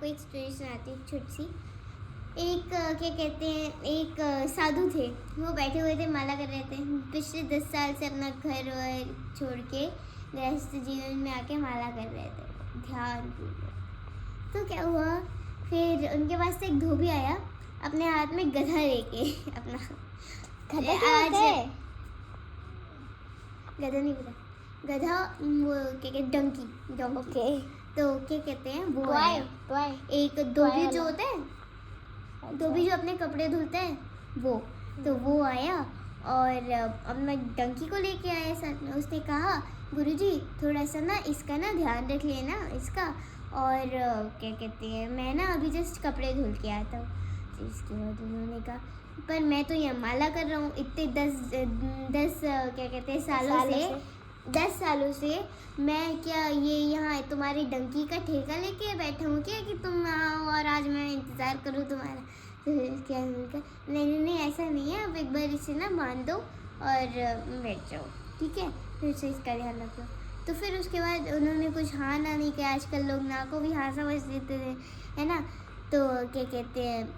एक स्टोरी सुनाती हूँ छोटी सी। एक क्या कहते हैं, एक साधु थे, वो बैठे हुए थे, माला कर रहे थे। पिछले 10 साल से अपना घर वर छोड़ के गृहस्थ जीवन में आके माला कर रहे थे, ध्यान पूर्वक। तो क्या हुआ, फिर उनके पास से एक धोबी आया अपने हाथ में गधा लेके। अपना गधा क्या होता है? गधा नहीं पता, गधा वो क्या कहते, डंकी। ओके। तो क्या कहते हैं वो टॉय एक धोबी जो होता है, धोबी जो अपने कपड़े धुलता है वो, तो वो आया और अपना डंकी को लेके आया साथ में। उसने कहा, गुरुजी थोड़ा सा ना इसका ना ध्यान रख लेना इसका, और क्या कहते हैं, मैं ना अभी जस्ट कपड़े धुल के आता हूँ। तो इसके बाद उन्होंने कहा, पर मैं तो ये माला कर रहा हूँ इतने 10 क्या कहते हैं सालों से 10 सालों से मैं क्या ये यहाँ तुम्हारी डंकी का ठेका लेके बैठा हूँ क्या कि तुम आओ और आज मैं इंतज़ार करूँ तुम्हारा। तो क्या उनका, नहीं ऐसा नहीं है, आप एक बार इसे ना बांध दो और बैठ जाओ, ठीक है, फिर से इसका ध्यान रखो। तो फिर उसके बाद उन्होंने कुछ हाँ ना नहीं किया। आजकल लोग ना को भी हाँ समझ लेते थे, है ना। तो क्या कहते हैं,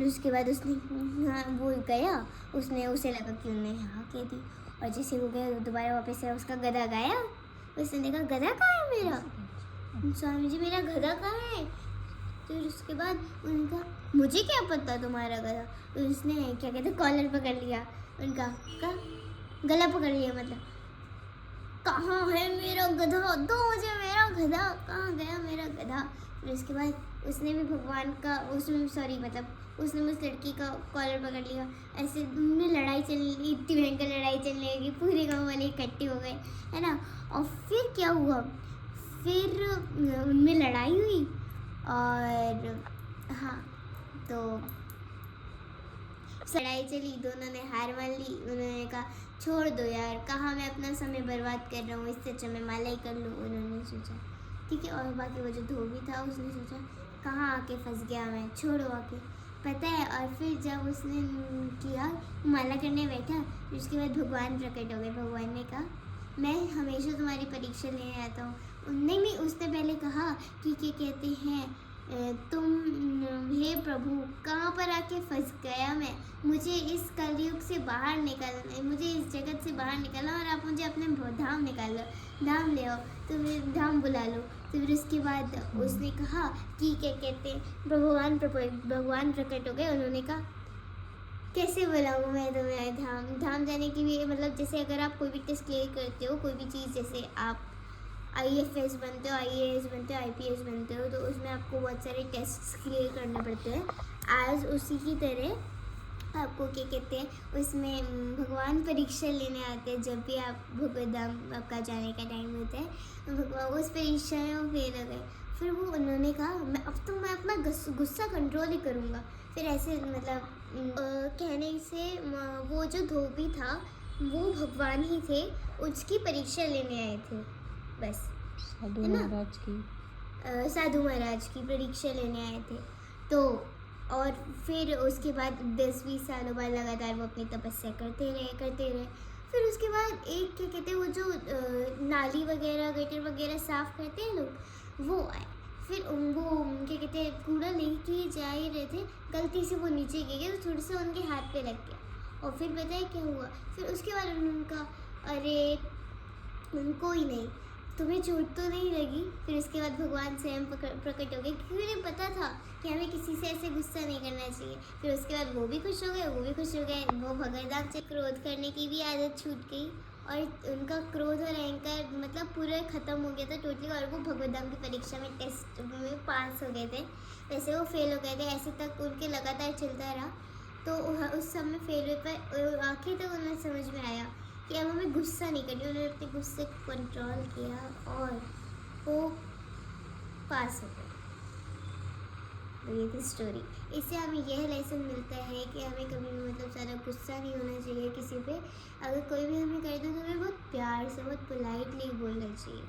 उसके बाद उसने हाँ वो गया, उसने उसे लगा कि उन्हें हाँ कह दी, और जैसे वो गया दोबारा वापस से उसका गधा गाया। उसने देखा, गधा कहाँ है मेरा, स्वामी जी मेरा गधा कहाँ है। फिर उसके बाद उनका, मुझे क्या पता तुम्हारा गधा। उसने क्या कहते कॉलर पकड़ लिया उनका, का गला पकड़ लिया, मतलब कहाँ है मेरा गधा, दो मुझे मेरा गधा, कहाँ गया मेरा गधा। फिर उसके बाद उसने भी भगवान का, उसमें सॉरी मतलब उसने उस लड़की का कॉलर पकड़ लिया। ऐसे उनमें लड़ाई चल रही, इतनी भयंकर लड़ाई चलने लगी, पूरे गांव वाले इकट्ठे हो गए, है ना। और फिर क्या हुआ, फिर उनमें लड़ाई हुई और हाँ, तो लड़ाई चली, दोनों ने हार मान ली। उन्होंने कहा, छोड़ दो यार, कहाँ मैं अपना समय बर्बाद कर रहा हूँ, इससे अच्छा मैं माला ही कर लूँ। उन्होंने सोचा, ठीक है। और बाकी वो जो धोबी था उसने सोचा, कहाँ आके फंस गया मैं, छोड़ो आके, पता है। और फिर जब उसने किया, माला करने बैठा, फिर उसके बाद भगवान प्रकट हो गए। भगवान ने कहा, मैं हमेशा तुम्हारी परीक्षा लेने आता हूँ। नहीं, उसने पहले कहा कि क्या कहते हैं, तुम हे प्रभु कहाँ पर आके फंस गया मैं, मुझे इस कलयुग से बाहर निकालना है, मुझे इस जगत से बाहर निकालना, और आप मुझे अपने धाम निकाल लो, धाम ले आओ, तो फिर धाम बुला लो। तो फिर उसके बाद उसने कहा कि क्या कहते हैं, भगवान प्रकट हो गए। उन्होंने कहा, कैसे बुलाऊँ मैं तुम्हें धाम जाने की भी, मतलब जैसे अगर आप कोई भी टेस्ट क्लियर करते हो, कोई भी चीज़, जैसे आप IFS बनते हो, IAS बनते हो, IPS बनते हो, तो उसमें आपको बहुत सारे टेस्ट क्लियर करने पड़ते हैं। आज उसी की तरह आपको क्या कहते हैं, उसमें भगवान परीक्षा लेने आते हैं। जब भी आप भगवत धाम आपका जाने का टाइम होता है, तो भगवान उस परीक्षा में वो फेल हो गए। फिर वो उन्होंने कहा, मैं अपना गुस्सा कंट्रोल ही करूँगा। फिर ऐसे मतलब कहने से वो जो धोबी था वो भगवान ही थे, उसकी परीक्षा लेने आए थे बस, साधु महाराज की परीक्षा लेने आए थे। तो और फिर उसके बाद 10-20 सालों बाद लगातार वो अपनी तपस्या करते रहे। फिर उसके बाद एक क्या कहते हैं, वो जो नाली वगैरह गटर वगैरह साफ़ करते हैं लोग, वो आए। फिर वो क्या कहते हैं, कूड़ा लेके जा ही रहे थे, गलती से वो नीचे गिर गए, तो थोड़ा सा उनके हाथ पे लग गया। और फिर पता है क्या हुआ, फिर उसके बाद उनका, अरे उनको ही नहीं, तुम्हें चोट तो नहीं लगी। फिर उसके बाद भगवान स्वयं प्रकट हो गए, क्योंकि उन्हें पता था कि हमें किसी से ऐसे गुस्सा नहीं करना चाहिए। फिर उसके बाद वो भी खुश हो गए, वो भगवान धाम से क्रोध करने की भी आदत छूट गई, और उनका क्रोध और अहंकार मतलब पूरा ख़त्म हो गया था टोटली। और वो भगवत धाम की परीक्षा में टेस्ट में पास हो गए थे, वैसे वो फेल हो गए थे। ऐसे तक उनके लगातार चलता रहा। तो उस समय फेल हुए, पर आखिर तक उन्हें समझ में आया कि अब हमें गुस्सा नहीं करना। उन्होंने अपने गुस्से को कंट्रोल किया और वो पास हो गए। तो ये थी स्टोरी। इससे हमें यह लेसन मिलता है कि हमें कभी भी मतलब ज़्यादा गुस्सा नहीं होना चाहिए किसी पे। अगर कोई भी हमें कर दे तो हमें बहुत प्यार से, बहुत पोलाइटली बोलना चाहिए।